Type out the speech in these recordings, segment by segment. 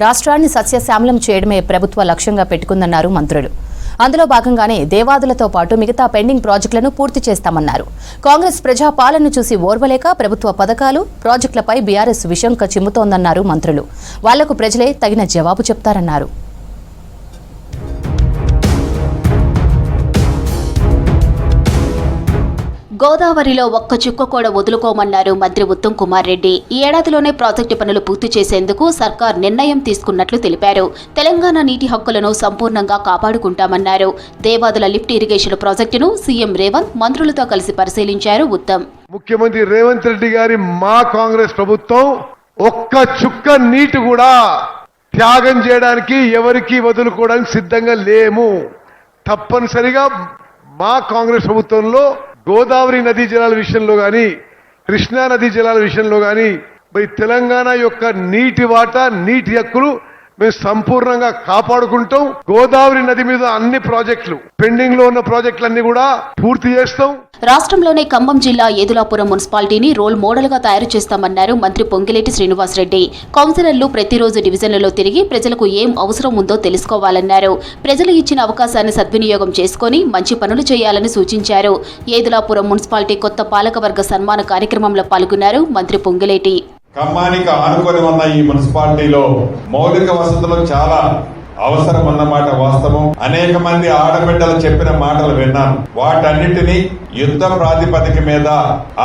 రాష్ట్రాన్ని సస్యశ్యామలం చేయడమే ప్రభుత్వ లక్ష్యంగా పెట్టుకుందన్నారు మంత్రులు. అందులో భాగంగానే దేవాదులతో పాటు మిగతా పెండింగ్ ప్రాజెక్టులను పూర్తి చేస్తామన్నారు. కాంగ్రెస్ ప్రజాపాలన చూసి ఓర్వలేక ప్రభుత్వ పథకాలు, ప్రాజెక్టులపై బీఆర్ఎస్ విషంక చిమ్ముతోందన్నారు మంత్రులు. వాళ్లకు ప్రజలే తగిన జవాబు చెప్తారన్నారు. గోదావరిలో ఒక్క చుక్క కూడా వదులుకోమన్నారు మంత్రి ఉత్తమ్ కుమార్ రెడ్డి. ఈ ఏడాదిలోనే ప్రాజెక్టు పనులు పూర్తి చేసేందుకు సర్కార్ నిర్ణయం తీసుకున్నట్లు తెలిపారు. తెలంగాణ నీటి హక్కులను సంపూర్ణంగా కాపాడుకుంటామన్నారు. దేవాదుల లిఫ్ట్ ఇరిగేషన్ ప్రాజెక్టును సీఎం రేవంత్ మంత్రులతో కలిసి పరిశీలించారు ఉత్తమ్. ముఖ్యమంత్రి రేవంత్ రెడ్డి గారి మా కాంగ్రెస్ ప్రభుత్వం ఒక్క చుక్క నీటి కూడా త్యాగం చేయడానికి ఎవరికి వదులుకోవడానికి సిద్ధంగా లేము. తప్పనిసరిగా మా కాంగ్రెస్ ప్రభుత్వంలో గోదావరి నదీ జలాల విషయంలో కానీ, కృష్ణా నదీ జలాల విషయంలో కానీ మరి తెలంగాణ యొక్క నీటి వాటా, నీటి హక్కులు మేము సంపూర్ణంగా కాపాడుకుంటాం. గోదావరి నది మీద అన్ని ప్రాజెక్టులు, పెండింగ్ లో ఉన్న ప్రాజెక్టులన్నీ కూడా పూర్తి చేస్తాం. రాష్ట్రంలోనే ఖమ్మం జిల్లా ఏదులాపురం మున్సిపాలిటీని రోల్ మోడల్ గా తయారు చేస్తామన్నారు మంత్రి పొంగిలేటి శ్రీనివాసరెడ్డి. కౌన్సిలర్లు ప్రతిరోజు డివిజన్లలో తిరిగి ప్రజలకు ఏం అవసరం ఉందో తెలుసుకోవాలన్నారు. ప్రజలు ఇచ్చిన అవకాశాన్ని సద్వినియోగం చేసుకుని మంచి పనులు చేయాలని సూచించారు. ఏదులాపురం మున్సిపాలిటీ కొత్త పాలకవర్గ సన్మాన కార్యక్రమంలో పాల్గొన్నారు మంత్రి పొంగిలేటి. ఖమ్మానికి ఆనుకొని ఉన్న ఈ మున్సిపాలిటీలో మౌలిక వసతులు చాలా అవసరం అన్నమాట వాస్తవం. అనేక మంది ఆడబిడ్డలు చెప్పిన మాటలు విన్నాను. వాటన్నిటినీ యుద్ధ ప్రాతిపదిక మీద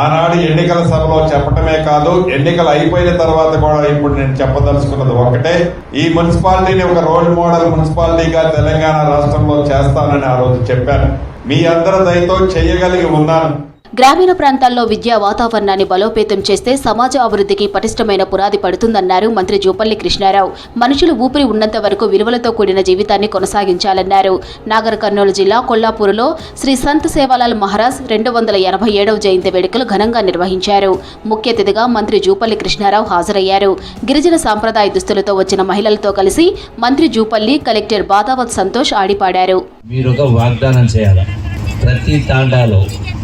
ఆనాడు ఎన్నికల సభలో చెప్పటమే కాదు, ఎన్నికలు అయిపోయిన తర్వాత కూడా ఇప్పుడు నేను చెప్పదలుచుకున్నది ఒకటే, ఈ మున్సిపాలిటీని ఒక రోల్ మోడల్ మున్సిపాలిటీగా తెలంగాణ రాష్ట్రంలో చేస్తానని ఆ రోజు చెప్పాను. మీ అందరి దయతో చేయగలిగి ఉన్నాను. గ్రామీణ ప్రాంతాల్లో విద్యా వాతావరణాన్ని బలోపేతం చేస్తే సమాజ అభివృద్ధికి పటిష్టమైన పునాది పడుతుందన్నారు మంత్రి జూపల్లి కృష్ణారావు. మనుషులు ఊపిరి ఉన్నంత వరకు విలువలతో కూడిన జీవితాన్ని కొనసాగించాలన్నారు. నాగర్ కర్నూలు జిల్లా కొల్లాపూర్లో శ్రీ సంత్ సేవాలాల్ మహారాజ్ 287వ జయంతి వేడుకలు ఘనంగా నిర్వహించారు. ముఖ్య అతిథిగా మంత్రి జూపల్లి కృష్ణారావు హాజరయ్యారు. గిరిజన సాంప్రదాయ దుస్తులతో వచ్చిన మహిళలతో కలిసి మంత్రి జూపల్లి, కలెక్టర్ బాదావత్ సంతోష్ ఆడిపాడారు. ప్రతి తాండాలో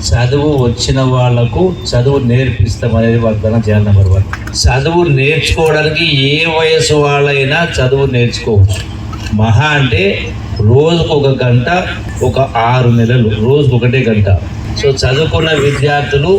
చదువు వచ్చిన వాళ్లకు చదువు నేర్పిస్తామనేది వాగ్దానం చేయాలి. నెంబర్ 1, చదువు నేర్చుకోవడానికి ఏ వయసు వాళ్ళైనా చదువు నేర్చుకోవచ్చు. మహా అంటే రోజుకు 1 గంట, ఒక 6 నెలలు రోజుకు 1 గంట. సో చదువుకున్న విద్యార్థులు,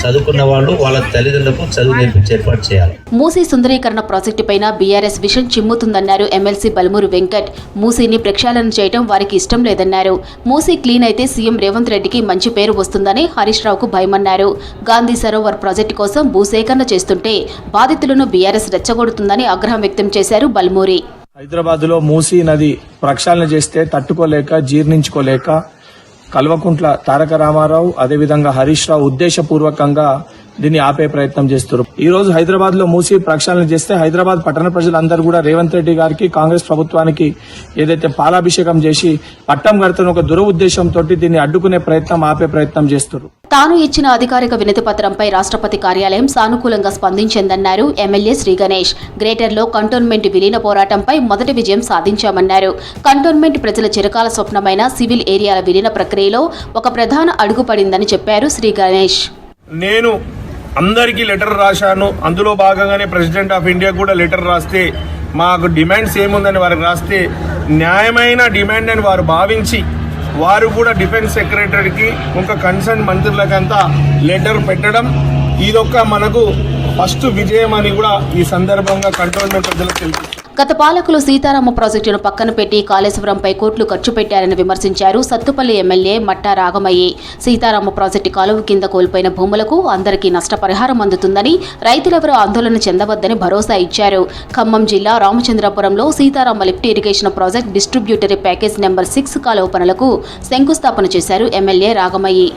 చదువుకున్న వాళ్ళు వాళ్ళ తల్లిదండ్రులకు చదువు నేర్పించే ఏర్పాటు చేయాలి. మూసీ సుందరీకరణ ప్రాజెక్టు పైన బీఆర్ఎస్ విషం చిమ్ముతుందన్నారు ఎమ్మెల్సీ బల్మూరు వెంకట్. మూసీని ప్రక్షాళన చేయడం వారికి ఇష్టం లేదన్నారు. మూసీ క్లీన్ అయితే సీఎం రేవంత్ రెడ్డికి మంచి పేరు వస్తుందని హరీష్ రావుకు భయమన్నారు. గాంధీ సరోవర్ ప్రాజెక్టు కోసం భూసేకరణ చేస్తుంటే బాధితులను బీఆర్ఎస్ రెచ్చగొడుతుందని ఆగ్రహం వ్యక్తం చేశారు బల్మూరి. హైదరాబాద్ లో మూసీ నది ప్రక్షాళన చేస్తే తట్టుకోలేక, జీర్ణించుకోలేక కల్వకుంట్ల తారక రామారావు, అదేవిధంగా హరీష్ రావు ఉద్దేశపూర్వకంగా దీన్ని ఆపే ప్రయత్నం చేస్తారు. ఈ రోజు హైదరాబాద్ లో మూసి ప్రక్షాళన చేస్తే హైదరాబాద్ పట్టణ ప్రజలందరూ కూడా రేవంత్ రెడ్డి గారికి, కాంగ్రెస్ ప్రభుత్వానికి ఏదైతే పాలాభిషేకం చేసి పట్టం కడుతున్న ఒక దురుద్దేశంతో దీన్ని అడ్డుకునే ప్రయత్నం, ఆపే ప్రయత్నం చేస్తారు. తాను ఇచ్చిన అధికారిక వినతి పత్రంపై రాష్ట్రపతి కార్యాలయం సానుకూలంగా స్పందించిందన్నారు ఎమ్మెల్యే శ్రీ గణేష్. గ్రేటర్లో కంటోన్మెంట్ విలీన పోరాటంపై మొదటి విజయం సాధించామన్నారు. కంటోన్మెంట్ ప్రజల చిరకాల స్వప్నమైన సివిల్ ఏరియాల విలీన ప్రక్రియలో ఒక ప్రధాన అడుగు పడిందని చెప్పారు శ్రీ గణేష్. నేను అందరికీ లెటర్ రాశాను. అందులో భాగంగానే ప్రెసిడెంట్ ఆఫ్ ఇండియా కూడా లెటర్ రాస్తే, మాకు డిమాండ్స్ ఏముందని వారికి రాస్తే న్యాయమైన డిమాండ్ అని వారు భావించి వారు కూడా డిఫెన్స్ సెక్రటరీకి ఇంకా కన్సర్న్ మంత్రులకంతా లెటర్ పెట్టడం ఇదొక మనకు ఫస్ట్ విజయం అని కూడా ఈ సందర్భంగా కంటోన్మెంట్ ప్రజలకు తెలుసు. గత పాలకులు సీతారామ ప్రాజెక్టును పక్కన పెట్టి కాళేశ్వరంపై కోట్లు ఖర్చు పెట్టారని విమర్శించారు సత్తుపల్లి ఎమ్మెల్యే మట్టా రాగమయ్యి. సీతారామ ప్రాజెక్టు కాలువ కింద కోల్పోయిన భూములకు అందరికీ నష్టపరిహారం అందుతుందని, రైతులెవరూ ఆందోళన చెందవద్దని భరోసా ఇచ్చారు. ఖమ్మం జిల్లా రామచంద్రపురంలో Sitarama lift irrigation project distributary package number 6 కాలువ పనులకు శంకుస్థాపన చేశారు ఎమ్మెల్యే రాగమయ్యి.